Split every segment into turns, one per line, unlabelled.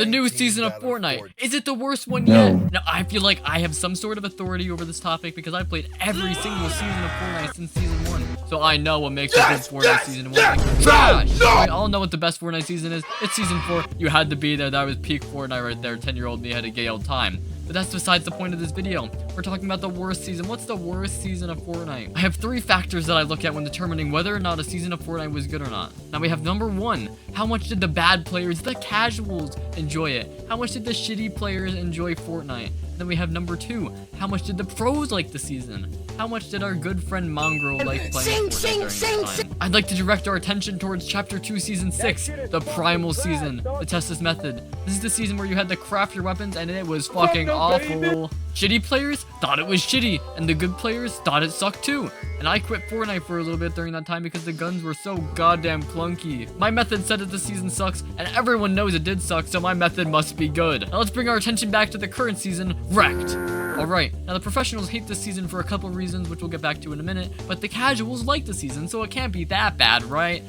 The new season of Fortnite. Is it the worst one yet? Now, I feel like I have some sort of authority over this topic because I've played every single season of Fortnite since season 1. So I know what makes a good Fortnite season and what makes it trash. We all know what the best Fortnite season is. It's season 4. You had to be there. That was peak Fortnite right there. 10-year-old me had a gay old time. But that's besides the point of this video. We're talking about the worst season. What's the worst season of Fortnite? I have 3 factors that I look at when determining whether or not a season of Fortnite was good or not. Now we have number 1. How much did the bad players, the casuals, enjoy it? How much did the shitty players enjoy Fortnite? Then we have number 2. How much did the pros like the season? How much did our good friend Mongrel like playing Fortnite during this time? I'd like to direct our attention towards Chapter 2, Season 6, the Primal Season, the Testis Method. This is the season where you had to craft your weapons and it was fucking awful. Shitty players thought it was shitty, and the good players thought it sucked too. And I quit Fortnite for a little bit during that time because the guns were so goddamn clunky. My method said that the season sucks, and everyone knows it did suck, so my method must be good. Now let's bring our attention back to the current season, Wrecked. Alright, now the professionals hate this season for a couple reasons, which we'll get back to in a minute, but the casuals like the season, so it can't be that bad, right?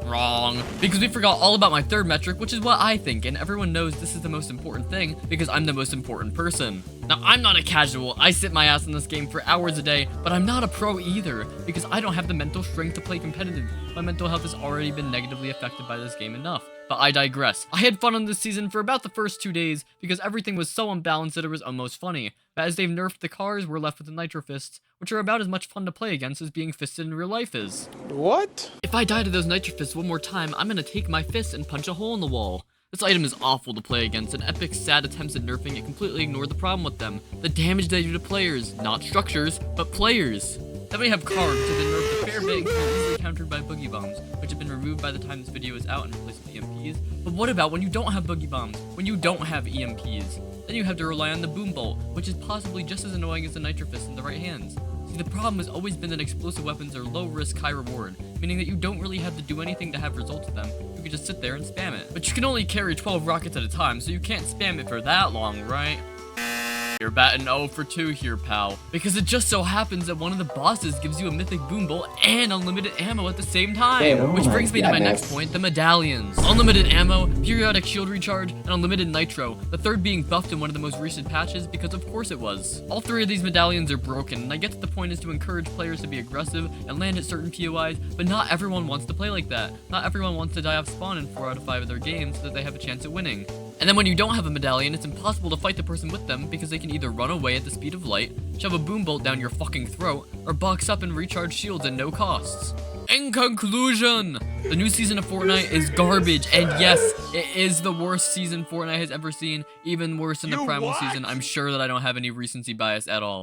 Wrong. Because we forgot all about my 3rd metric, which is what I think, and everyone knows this is the most important thing, because I'm the most important person. Now, I'm not a casual. I sit my ass in this game for hours a day, but I'm not a pro either, because I don't have the mental strength to play competitive. My mental health has already been negatively affected by this game enough. But I digress. I had fun on this season for about the first 2 days, because everything was so unbalanced that it was almost funny. But as they've nerfed the cars, we're left with the Nitro Fists, which are about as much fun to play against as being fisted in real life is.
What?
If I die to those Nitro Fists one more time, I'm gonna take my fist and punch a hole in the wall. This item is awful to play against, and Epic's sad attempts at nerfing it completely ignored the problem with them. The damage they do to players, not structures, but players. Then we have cars, which have been nerfed a fair bit and can be easily countered by boogie bombs, which have been removed by the time this video is out and replaced with EMPs. But what about when you don't have boogie bombs? When you don't have EMPs? Then you have to rely on the boom bolt, which is possibly just as annoying as the Nitro Fist in the right hands. See, the problem has always been that explosive weapons are low risk, high reward, meaning that you don't really have to do anything to have results with them. You can just sit there and spam it. But you can only carry 12 rockets at a time, so you can't spam it for that long, right? You're batting 0 for 2 here, pal. Because it just so happens that one of the bosses gives you a mythic boom bolt and unlimited ammo at the same time. Which brings me to my next point, the medallions. Unlimited ammo, periodic shield recharge, and unlimited nitro. The 3rd being buffed in one of the most recent patches because of course it was. All 3 of these medallions are broken, and I get that the point is to encourage players to be aggressive and land at certain POIs, but not everyone wants to play like that. Not everyone wants to die off spawn in 4 out of 5 of their games so that they have a chance at winning. And then when you don't have a medallion, it's impossible to fight the person with them because they can either run away at the speed of light, shove a boom bolt down your fucking throat, or box up and recharge shields at no costs. In conclusion, the new season of Fortnite is garbage, and yes, it is the worst season Fortnite has ever seen, even worse than the Primal season. I'm sure that I don't have any recency bias at all.